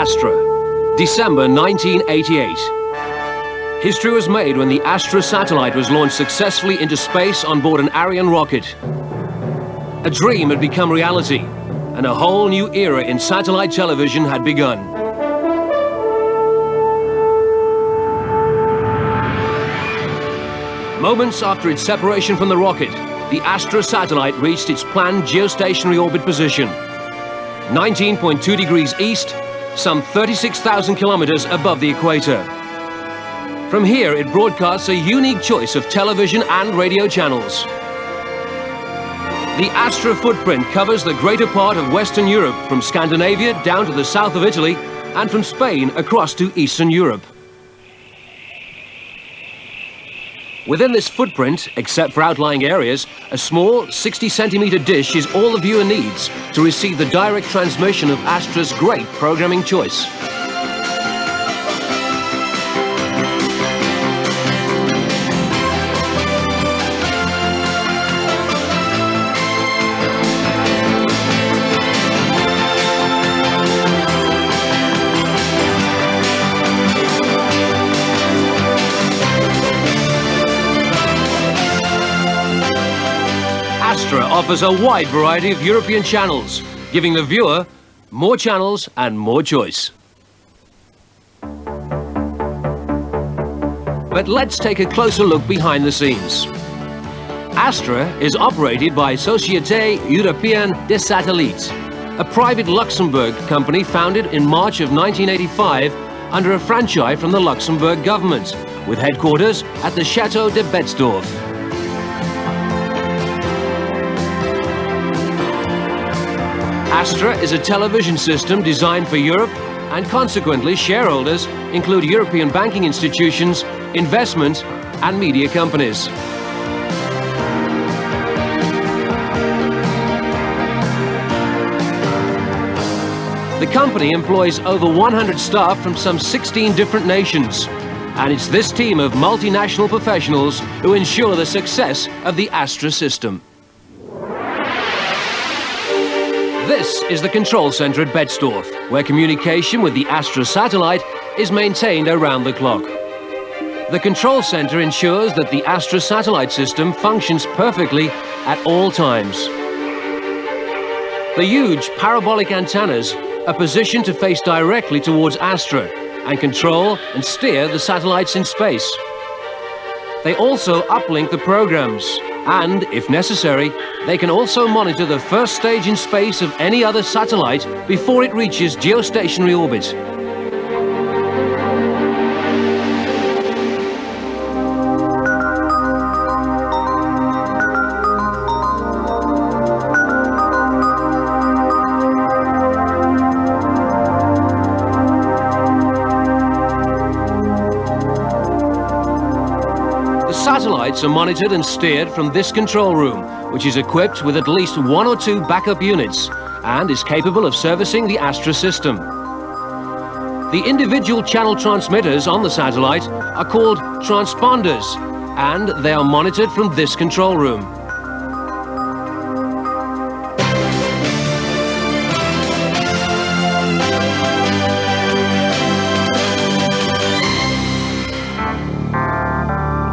Astra, December 1988. History was made when the Astra satellite was launched successfully into space on board an Ariane rocket. A dream had become reality, and a whole new era in satellite television had begun. Moments after its separation from the rocket, the Astra satellite reached its planned geostationary orbit position. 19.2 degrees east, some 36,000 kilometers above the equator. From here, it broadcasts a unique choice of television and radio channels. The Astra footprint covers the greater part of Western Europe, from Scandinavia down to the south of Italy, and from Spain across to Eastern Europe. Within this footprint, except for outlying areas, a small 60-centimeter dish is all the viewer needs to receive the direct transmission of Astra's great programming choice. Astra offers a wide variety of European channels, giving the viewer more channels and more choice. But let's take a closer look behind the scenes. Astra is operated by Société Européenne des Satellites, a private Luxembourg company founded in March of 1985 under a franchise from the Luxembourg government, with headquarters at the Château de Betzdorf. Astra is a television system designed for Europe, and consequently shareholders include European banking institutions, investment and media companies. The company employs over 100 staff from some 16 different nations, and it's this team of multinational professionals who ensure the success of the Astra system. This is the control center at Betzdorf, where communication with the Astra satellite is maintained around the clock. The control center ensures that the Astra satellite system functions perfectly at all times. The huge parabolic antennas are positioned to face directly towards Astra and control and steer the satellites in space. They also uplink the programs, and, if necessary, they can also monitor the first stage in space of any other satellite before it reaches geostationary orbit. Satellites are monitored and steered from this control room, which is equipped with at least 1 or 2 backup units and is capable of servicing the Astra system. The individual channel transmitters on the satellite are called transponders, and they are monitored from this control room.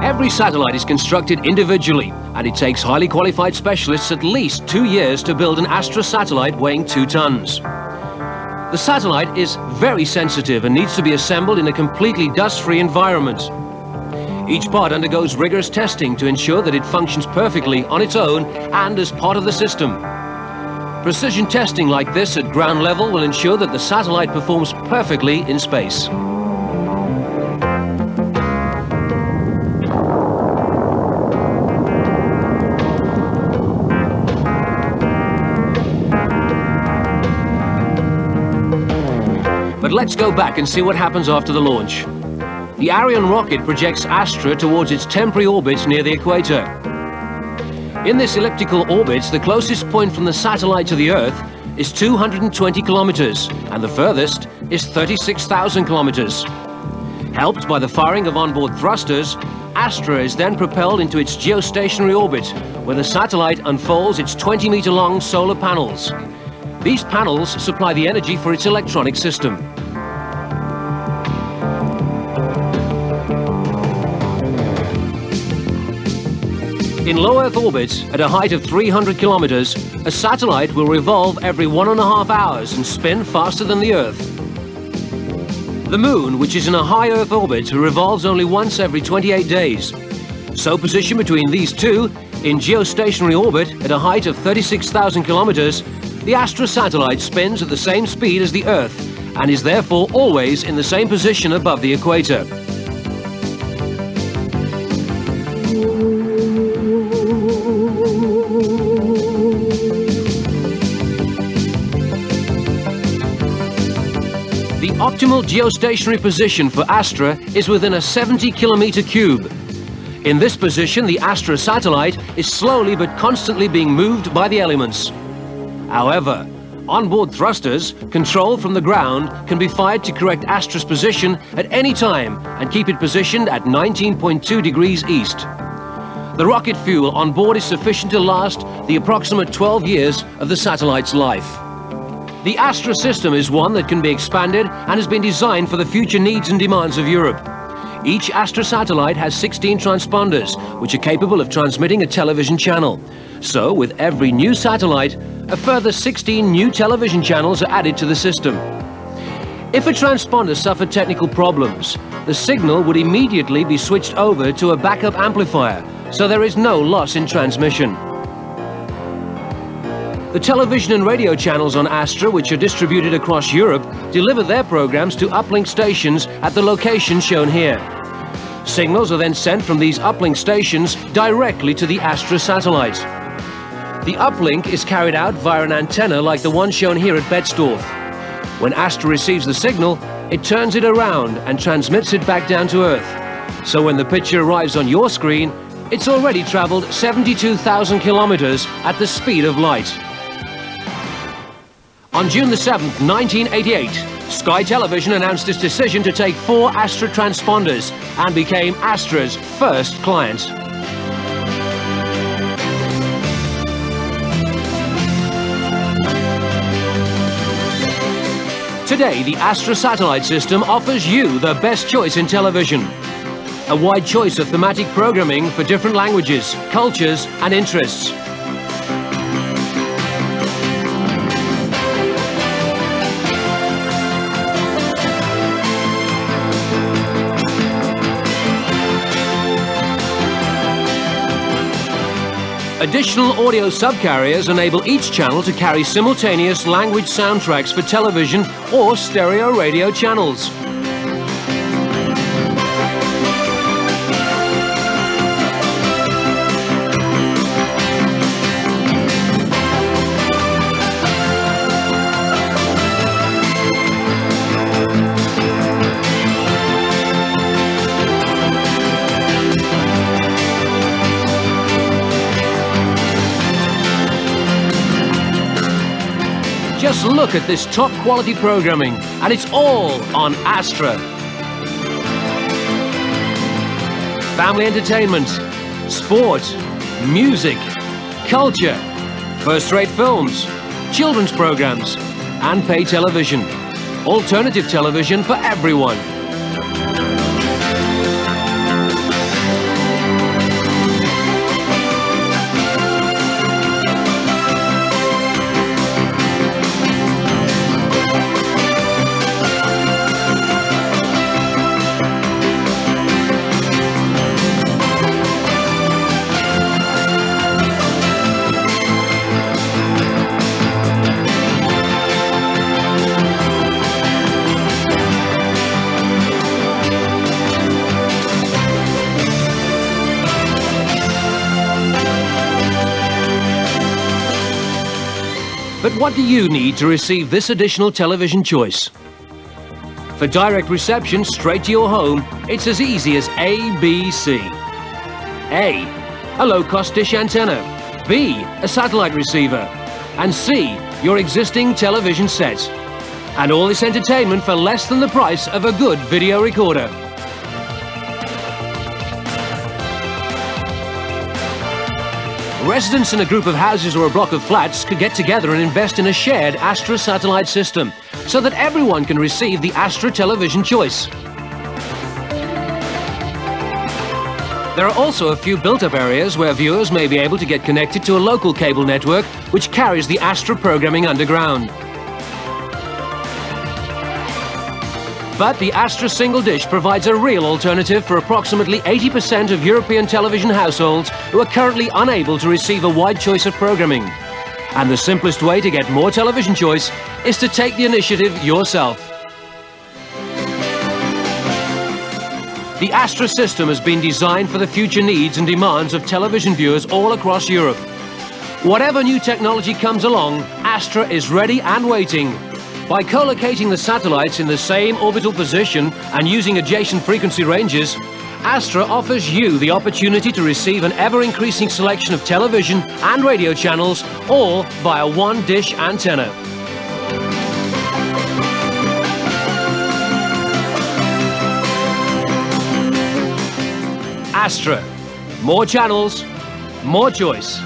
Every satellite is constructed individually, and it takes highly qualified specialists at least 2 years to build an Astra satellite weighing 2 tons. The satellite is very sensitive and needs to be assembled in a completely dust-free environment. Each part undergoes rigorous testing to ensure that it functions perfectly on its own and as part of the system. Precision testing like this at ground level will ensure that the satellite performs perfectly in space. But let's go back and see what happens after the launch. The Ariane rocket projects Astra towards its temporary orbit near the equator. In this elliptical orbit, the closest point from the satellite to the Earth is 220 kilometers, and the furthest is 36,000 kilometers. Helped by the firing of onboard thrusters, Astra is then propelled into its geostationary orbit, where the satellite unfolds its 20-meter-long solar panels. These panels supply the energy for its electronic system. In low Earth orbit, at a height of 300 kilometers, a satellite will revolve every 1.5 hours and spin faster than the Earth. The Moon, which is in a high Earth orbit, revolves only once every 28 days. So positioned between these two, in geostationary orbit at a height of 36,000 kilometers, the Astra satellite spins at the same speed as the Earth and is therefore always in the same position above the equator. The optimal geostationary position for Astra is within a 70-kilometer cube. In this position, the Astra satellite is slowly but constantly being moved by the elements. However, onboard thrusters, controlled from the ground, can be fired to correct Astra's position at any time and keep it positioned at 19.2 degrees east. The rocket fuel on board is sufficient to last the approximate 12 years of the satellite's life. The Astra system is one that can be expanded and has been designed for the future needs and demands of Europe. Each Astra satellite has 16 transponders, which are capable of transmitting a television channel. So, with every new satellite, a further 16 new television channels are added to the system. If a transponder suffered technical problems, the signal would immediately be switched over to a backup amplifier, so there is no loss in transmission. The television and radio channels on Astra, which are distributed across Europe, deliver their programs to uplink stations at the location shown here. Signals are then sent from these uplink stations directly to the Astra satellite. The uplink is carried out via an antenna like the one shown here at Betzdorf. When Astra receives the signal, it turns it around and transmits it back down to Earth. So when the picture arrives on your screen, it's already traveled 72,000 kilometers at the speed of light. On June the 7th, 1988, Sky Television announced its decision to take 4 Astra transponders and became Astra's first client. Today, the Astra satellite system offers you the best choice in television. A wide choice of thematic programming for different languages, cultures and interests. Additional audio subcarriers enable each channel to carry simultaneous language soundtracks for television or stereo radio channels. Just look at this top quality programming, and it's all on Astra. Family entertainment, sport, music, culture, first-rate films, children's programs, and pay television. Alternative television for everyone. But what do you need to receive this additional television choice? For direct reception straight to your home, it's as easy as A, B, C. A, a low-cost dish antenna. B, a satellite receiver. And C, your existing television set. And all this entertainment for less than the price of a good video recorder. Residents in a group of houses or a block of flats could get together and invest in a shared Astra satellite system so that everyone can receive the Astra television choice. There are also a few built-up areas where viewers may be able to get connected to a local cable network which carries the Astra programming underground. But the Astra single dish provides a real alternative for approximately 80% of European television households who are currently unable to receive a wide choice of programming. And the simplest way to get more television choice is to take the initiative yourself. The Astra system has been designed for the future needs and demands of television viewers all across Europe. Whatever new technology comes along, Astra is ready and waiting. By co-locating the satellites in the same orbital position and using adjacent frequency ranges, Astra offers you the opportunity to receive an ever-increasing selection of television and radio channels, all via one dish antenna. Astra. More channels, more choice.